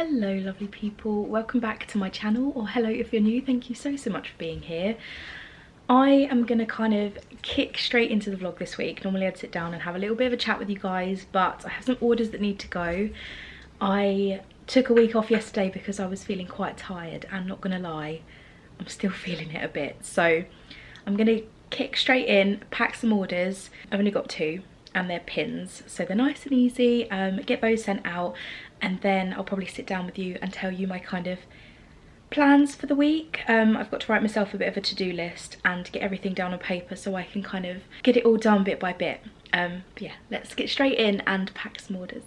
Hello lovely people, welcome back to my channel, or hello if you're new. Thank you so much for being here. I am gonna kind of kick straight into the vlog this week. Normally I'd sit down and have a little bit of a chat with you guys, but I have some orders that need to go. I took a week off yesterday because I was feeling quite tired, and not gonna lie, I'm still feeling it a bit. So I'm gonna kick straight in, pack some orders. I've only got two and they're pins, so they're nice and easy. Get those sent out, and then I'll probably sit down with you and tell you my kind of plans for the week. I've got to write myself a bit of a to-do list and get everything down on paper so I can kind of get it all done bit by bit. But yeah, let's get straight in and pack some orders.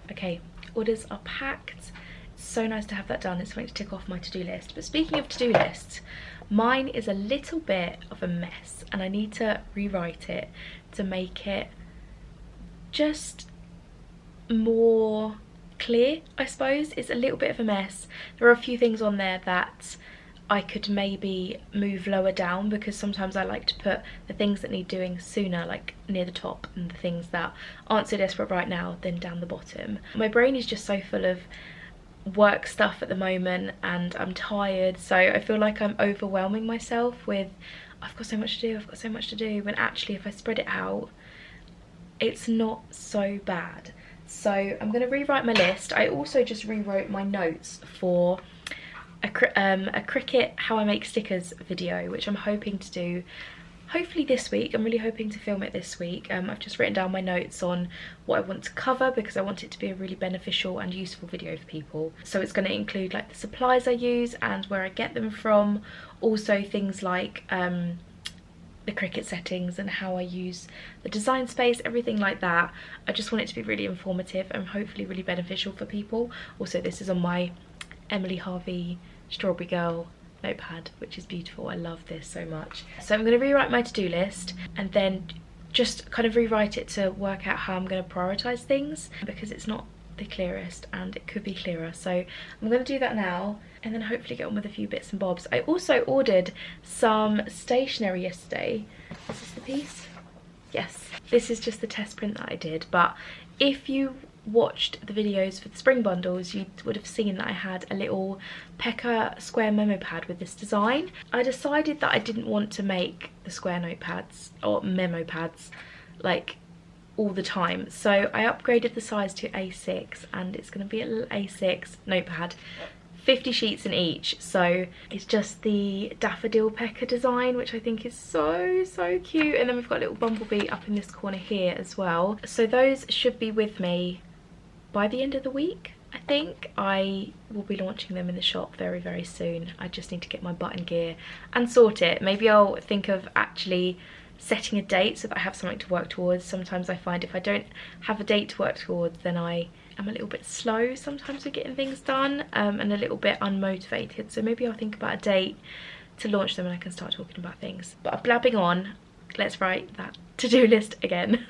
Okay, orders are packed. It's so nice to have that done. It's something to tick off my to-do list. But speaking of to-do lists, mine is a little bit of a mess and I need to rewrite it to make it just more clear, I suppose. It's a little bit of a mess. There are a few things on there that I could maybe move lower down, because sometimes I like to put the things that need doing sooner like near the top, and the things that aren't so desperate right now then down the bottom. My brain is just so full of work stuff at the moment and I'm tired, so I feel like I'm overwhelming myself with I've got so much to do, I've got so much to do, when actually if I spread it out it's not so bad. So I'm going to rewrite my list. I also just rewrote my notes for a Cricut how I make stickers video, which I'm hoping to do hopefully this week. I'm really hoping to film it this week. I've just written down my notes on what I want to cover because I want it to be a really beneficial and useful video for people. So it's going to include like the supplies I use and where I get them from, also things like the Cricut settings and how I use the design space, everything like that. I just want it to be really informative and hopefully really beneficial for people. Also, this is on my Emily Harvey Strawberry Girl notepad, which is beautiful. I love this so much. So I'm going to rewrite my to-do list and then just kind of rewrite it to work out how I'm going to prioritize things, because it's not the clearest and it could be clearer, so I'm going to do that now and then hopefully get on with a few bits and bobs. I also ordered some stationery yesterday. Is this the piece? Yes, this is just the test print that I did, but if you watched the videos for the spring bundles, you would have seen that I had a little Pekka square memo pad with this design. I decided that I didn't want to make the square notepads or memo pads like all the time, so I upgraded the size to A6 and it's going to be a little A6 notepad, 50 sheets in each. So it's just the daffodil Pekka design, which I think is so cute, and then we've got a little bumblebee up in this corner here as well. So those should be with me by the end of the week. I think I will be launching them in the shop very soon. I just need to get my button gear and sort it. Maybe I'll think of actually setting a date so that I have something to work towards. Sometimes I find if I don't have a date to work towards, then I am a little bit slow sometimes with getting things done, and a little bit unmotivated. So maybe I'll think about a date to launch them and I can start talking about things. But I'm blabbing on. Let's write that to-do list again.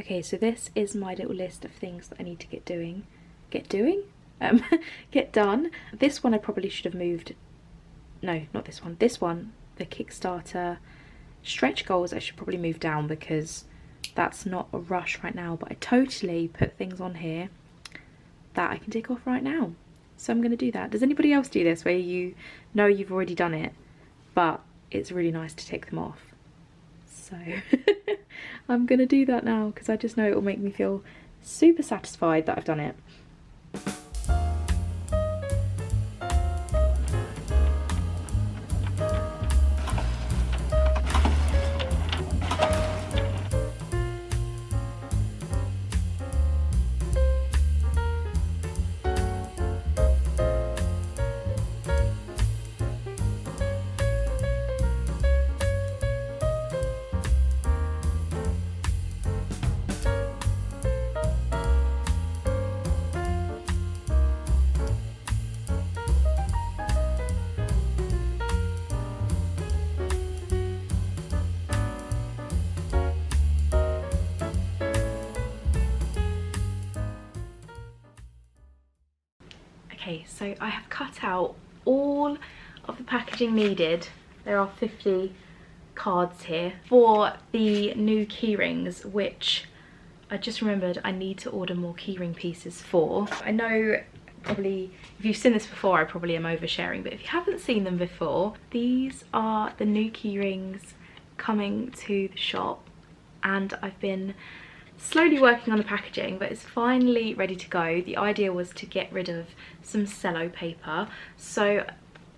Okay, so this is my little list of things that I need to get done. This one I probably should have moved. No, not this one. This one, the Kickstarter stretch goals, I should probably move down because that's not a rush right now. But I totally put things on here that I can tick off right now. So I'm going to do that. Does anybody else do this where you know you've already done it, but it's really nice to tick them off? So I'm gonna do that now because I just know it will make me feel super satisfied that I've done it. Okay, so I have cut out all of the packaging needed. There are 50 cards here for the new keyrings, which I just remembered I need to order more keyring pieces for. I know probably if you've seen this before, I probably am oversharing, but if you haven't seen them before, these are the new keyrings coming to the shop, and I've been slowly working on the packaging, but it's finally ready to go. The idea was to get rid of some cello paper. So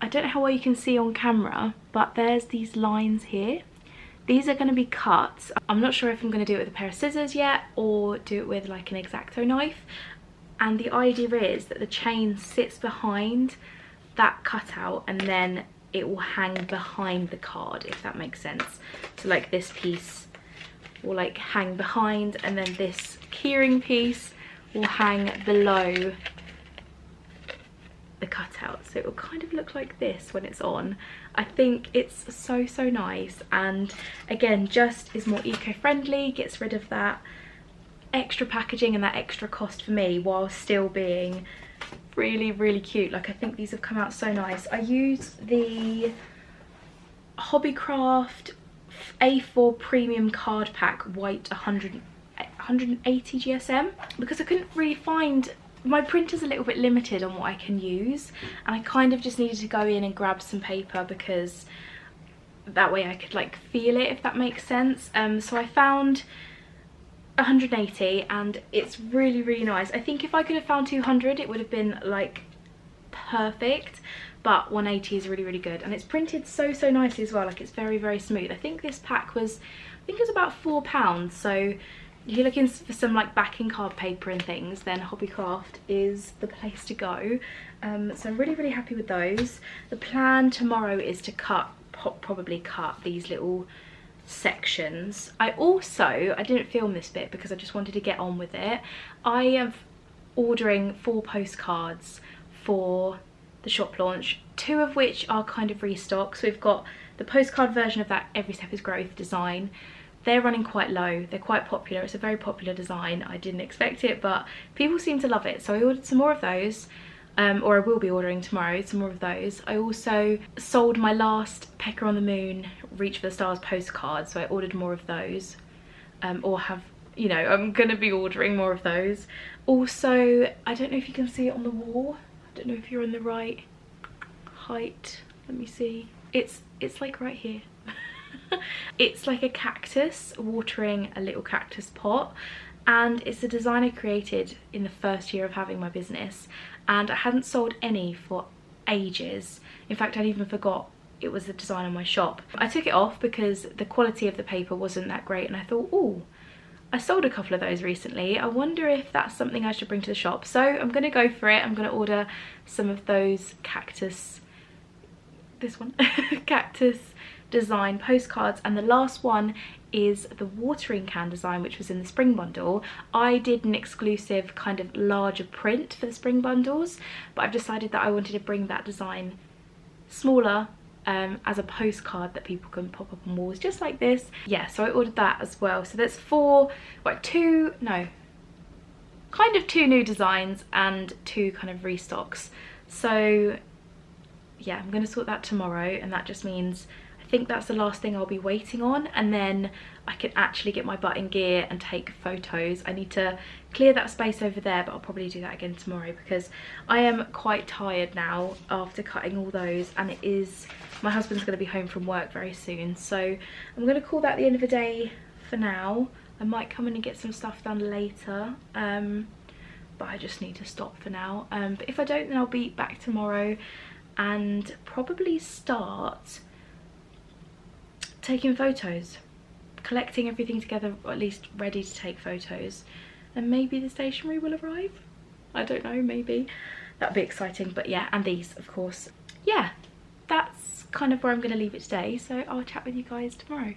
I don't know how well you can see on camera, but there's these lines here. These are going to be cut. I'm not sure if I'm going to do it with a pair of scissors yet or do it with like an X-Acto knife. And the idea is that the chain sits behind that cutout and then it will hang behind the card, if that makes sense. So like this piece will like hang behind, and then this keyring piece will hang below the cutout, so it will kind of look like this when it's on. I think it's so nice, and again just is more eco-friendly, gets rid of that extra packaging and that extra cost for me while still being really cute. Like, I think these have come out so nice. I used the Hobbycraft A4 premium card pack white 180 GSM because I couldn't really find, my printer's a little bit limited on what I can use, and I kind of just needed to go in and grab some paper because that way I could like feel it, if that makes sense. So I found 180, and it's really, really nice. I think if I could have found 200 it would have been like perfect, but 180 is really, really good, and it's printed so nicely as well. Like, it's very, very smooth. I think this pack was, I think it was about £4, so if you're looking for some like backing card paper and things, then Hobbycraft is the place to go. So I'm really, really happy with those. The plan tomorrow is to probably cut these little sections. I didn't film this bit because I just wanted to get on with it. I am ordering 4 postcards for the shop launch, 2 of which are kind of restocks. So we've got the postcard version of that Every Step is Growth design. They're running quite low, they're quite popular. It's a very popular design. I didn't expect it, but people seem to love it, so I ordered some more of those. Or I will be ordering tomorrow some more of those. I also sold my last Pecker on the Moon Reach for the Stars postcard, so I ordered more of those. Or have, you know, I'm gonna be ordering more of those. Also, I don't know if you can see it on the wall. I don't know if you're in the right height. Let me see. It's like right here. It's like a cactus watering a little cactus pot, and it's a design I created in the first year of having my business, and I hadn't sold any for ages. In fact, I'd even forgot it was the design on my shop. I took it off because the quality of the paper wasn't that great, and I thought, oh, I sold a couple of those recently. I wonder if that's something I should bring to the shop. So I'm gonna go for it. I'm gonna order some of those cactus, this one, cactus design postcards, and the last one is the watering can design, which was in the spring bundle. I did an exclusive kind of larger print for the spring bundles, but I've decided that I wanted to bring that design smaller as a postcard that people can pop up on walls just like this. Yeah, so I ordered that as well. So there's 2 new designs and 2 kind of restocks. So yeah, I'm gonna sort that tomorrow, and that just means I think that's the last thing I'll be waiting on, and then I can actually get my butt in gear and take photos. I need to clear that space over there, but I'll probably do that again tomorrow because I am quite tired now after cutting all those, and it is, my husband's going to be home from work very soon, so I'm going to call that the end of the day for now. I might come in and get some stuff done later, but I just need to stop for now. But if I don't, then I'll be back tomorrow and probably start taking photos, collecting everything together, or at least ready to take photos, and maybe the stationery will arrive. I don't know, maybe. That'd be exciting. But yeah, and these, of course. Yeah, that's kind of where I'm going to leave it today, so I'll chat with you guys tomorrow.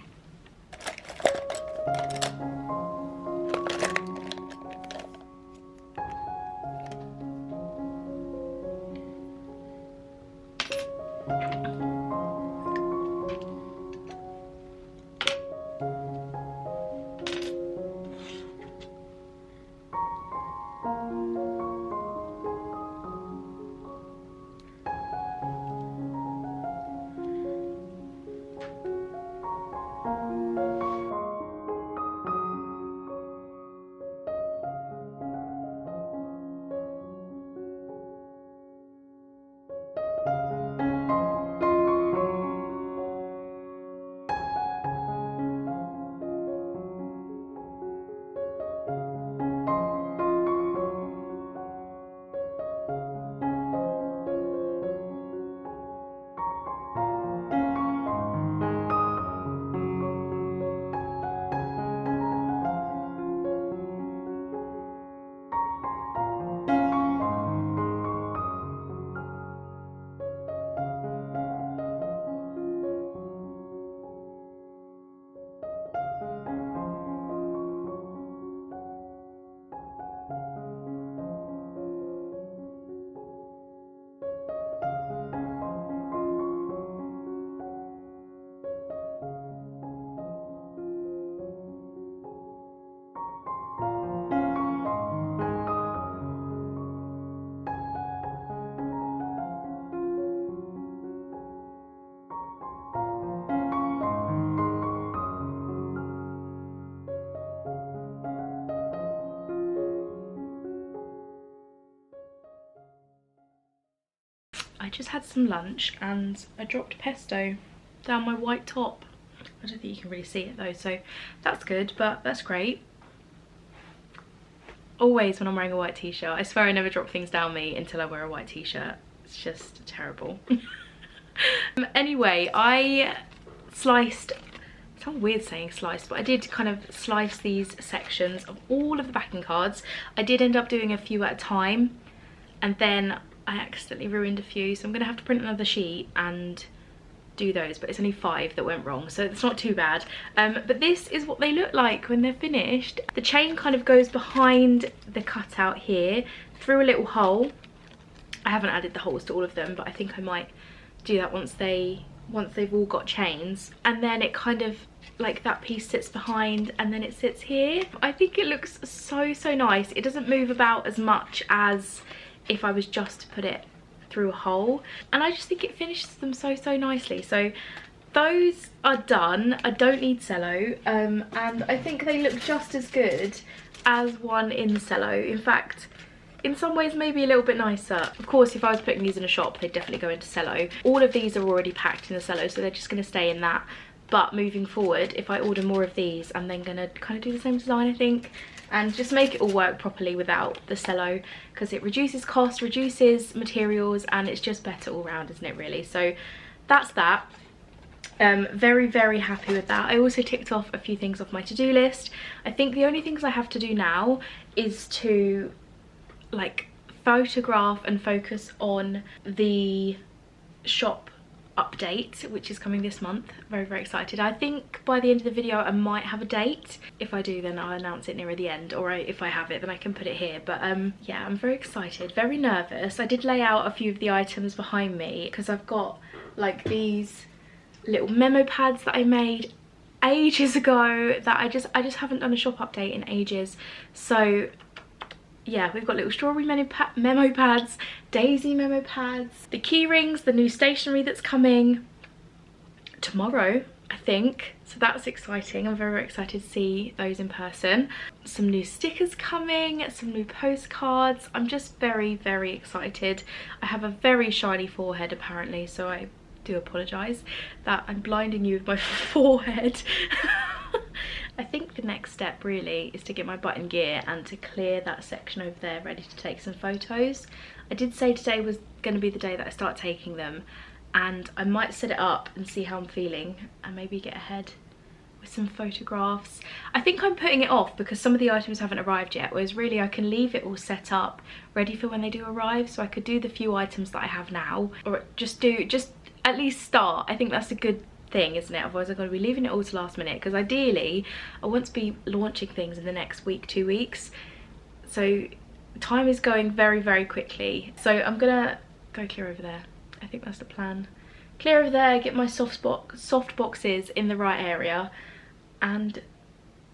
I just had some lunch and I dropped pesto down my white top. I don't think you can really see it though, so that's good, but that's great. always when I'm wearing a white t-shirt. I swear I never drop things down me until I wear a white t-shirt. It's just terrible. Anyway, I sliced, it sounds weird saying sliced, but I did kind of slice these sections of all of the backing cards. I did end up doing a few at a time, and then I accidentally ruined a few, so I'm gonna have to print another sheet and do those, but it's only 5 that went wrong, so it's not too bad. But this is what they look like when they're finished. The chain kind of goes behind the cutout here through a little hole. I haven't added the holes to all of them, but I think I might do that once they've all got chains. And then it kind of, like, that piece sits behind and then it sits here. I think it looks so nice. It doesn't move about as much as if I was just to put it through a hole, and I just think it finishes them so nicely. So those are done. I don't need cello, and I think they look just as good as one in cello. In fact, in some ways maybe a little bit nicer. Of course, if I was putting these in a shop, they'd definitely go into cello. All of these are already packed in the cello, so they're just going to stay in that. But moving forward, if I order more of these, I'm then going to kind of do the same design, I think, and just make it all work properly without the cello, because it reduces cost, reduces materials, and it's just better all round, isn't it, really? So that's that. Very happy with that. I also ticked off a few things off my to-do list. I think the only things I have to do now is to, like, photograph and focus on the shop update, which is coming this month. Very excited. I think by the end of the video I might have a date. If I do, then I'll announce it nearer the end, or if I have it, then I can put it here. But yeah, I'm very excited, very nervous. I did lay out a few of the items behind me, because I've got like these little memo pads that I made ages ago that I just haven't done a shop update in ages. So yeah, we've got little strawberry memo pads, daisy memo pads, the key rings, the new stationery that's coming tomorrow, I think. So that's exciting. I'm very excited to see those in person. Some new stickers coming, some new postcards. I'm just very excited. I have a very shiny forehead apparently, so I do apologise that I'm blinding you with my forehead. I think the next step really is to get my butt in gear and to clear that section over there ready to take some photos. I did say today was going to be the day that I start taking them, and I might set it up and see how I'm feeling and maybe get ahead with some photographs. I think I'm putting it off because some of the items haven't arrived yet, whereas really I can leave it all set up ready for when they do arrive. So I could do the few items that I have now, or just at least start. I think that's a good thing, isn't it? Otherwise I've got to be leaving it all to last minute, because ideally I want to be launching things in the next week, 2 weeks. So time is going very quickly. So I'm gonna go clear over there. I think that's the plan. Clear over there, get my soft boxes in the right area, and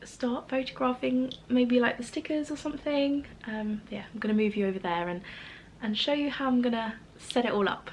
start photographing maybe like the stickers or something. Yeah, I'm gonna move you over there and show you how I'm gonna set it all up.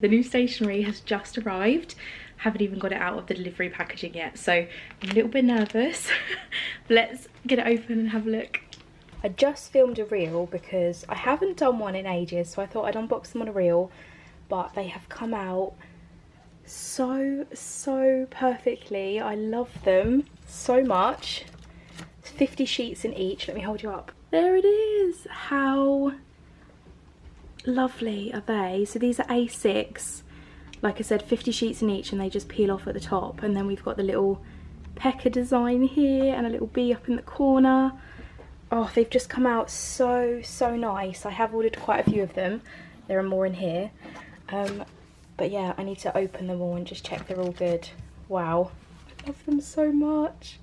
The new stationery has just arrived. Haven't even got it out of the delivery packaging yet, so I'm a little bit nervous. Let's get it open and have a look. I just filmed a reel because I haven't done one in ages, so I thought I'd unbox them on a reel, but they have come out so perfectly. I love them so much. It's 50 sheets in each. Let me hold you up. There it is. How lovely are they? So these are A6. Like I said, 50 sheets in each, and they just peel off at the top. And then we've got the little pecker design here and a little bee up in the corner. Oh, they've just come out so nice. I have ordered quite a few of them. There are more in here. But yeah, I need to open them all and just check they're all good. Wow, I love them so much.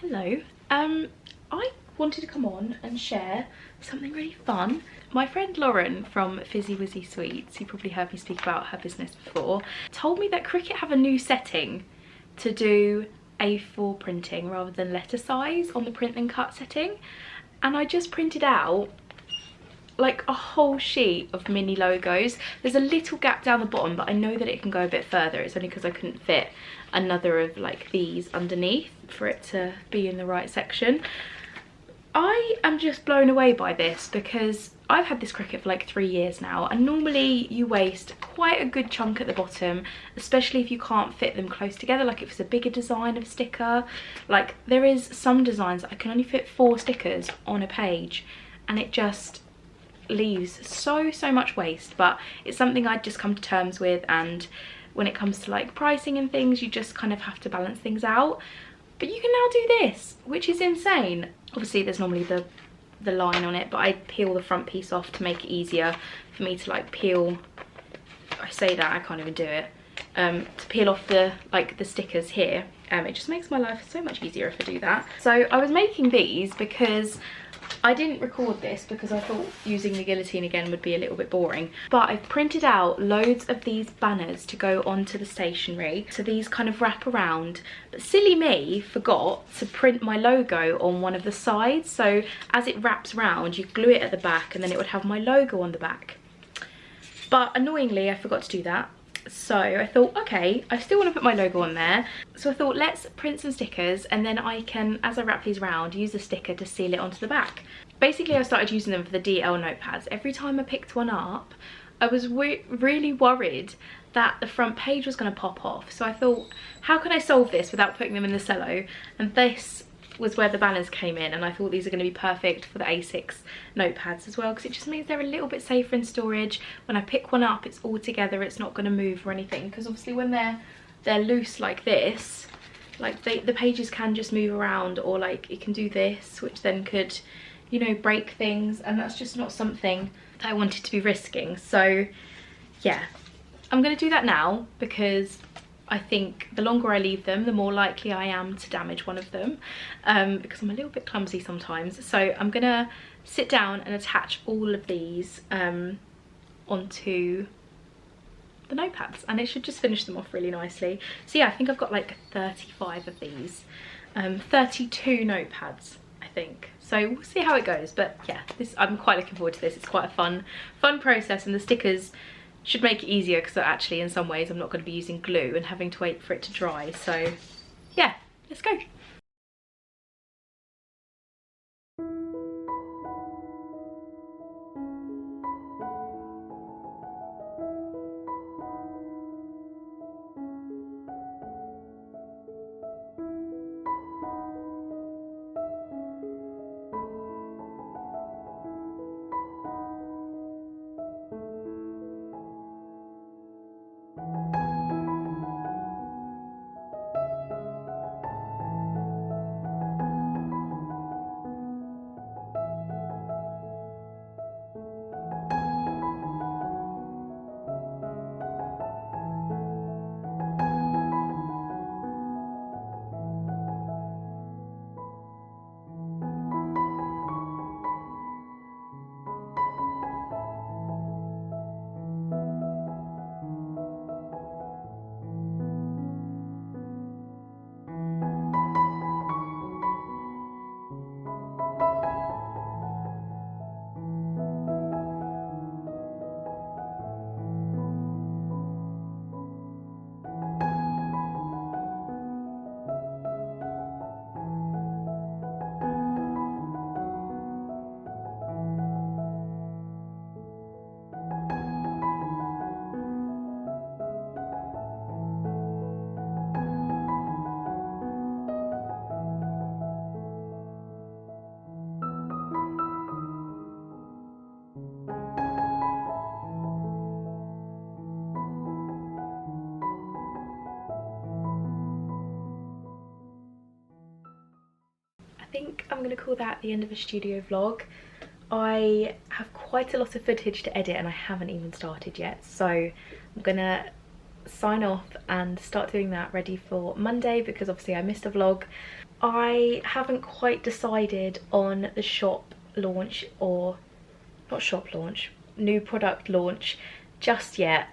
Hello, I wanted to come on and share something really fun. My friend Lauren from Fizzy Wizzy Sweets, you probably heard me speak about her business before, told me that Cricut have a new setting to do A4 printing rather than letter size on the print and cut setting, and I just printed out like a whole sheet of mini logos. There's a little gap down the bottom, but I know that it can go a bit further. It's only because I couldn't fit another of like these underneath for it to be in the right section. I am just blown away by this because I've had this Cricut for like 3 years now, and normally you waste quite a good chunk at the bottom, especially if you can't fit them close together, like if it's a bigger design of a sticker. Like there is some designs that I can only fit 4 stickers on a page, and it just leaves so much waste. But it's something I'd just come to terms with, and when it comes to like pricing and things, you just kind of have to balance things out. But you can now do this, which is insane. Obviously there's normally the line on it, but I peel the front piece off to make it easier for me to like peel, I say that, I can't even do it, to peel off the stickers here. It just makes my life so much easier if I do that. So I was making these because I didn't record this because I thought using the guillotine again would be a little bit boring, but I've printed out loads of these banners to go onto the stationery, so these kind of wrap around. But silly me forgot to print my logo on one of the sides, so as it wraps around you glue it at the back and then it would have my logo on the back. But annoyingly I forgot to do that. So I thought, okay, I still want to put my logo on there. So I thought, let's print some stickers, and then I can, as I wrap these around, use a sticker to seal it onto the back. Basically, I started using them for the DL notepads. Every time I picked one up, I was really worried that the front page was going to pop off. So I thought, how can I solve this without putting them in the cello? And this was where the banners came in, and I thought these are going to be perfect for the A6 notepads as well, because it just means they're a little bit safer in storage. When I pick one up, it's all together, it's not going to move or anything, because obviously when they're loose like this, like the pages can just move around, or like it can do this, which then could, you know, break things, and that's just not something that I wanted to be risking. So yeah, I'm going to do that now because I think the longer I leave them, the more likely I am to damage one of them, because I'm a little bit clumsy sometimes. So I'm gonna sit down and attach all of these onto the notepads, and it should just finish them off really nicely. So yeah, I think I've got like 35 of these, 32 notepads I think. So we'll see how it goes, but yeah, I'm quite looking forward to this. It's quite a fun process, and the stickers should make it easier because actually in some ways I'm not going to be using glue and having to wait for it to dry. So yeah, let's go. think I'm gonna call that the end of a studio vlog. I have quite a lot of footage to edit and I haven't even started yet, so I'm gonna sign off and start doing that ready for Monday, because obviously I missed a vlog. I haven't quite decided on the shop launch, or not shop launch, new product launch just yet,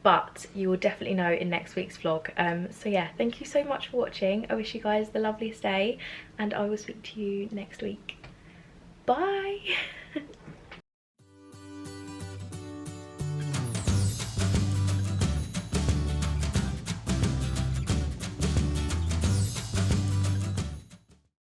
but you will definitely know in next week's vlog. So yeah, thank you so much for watching. I wish you guys the loveliest day and I will speak to you next week. Bye.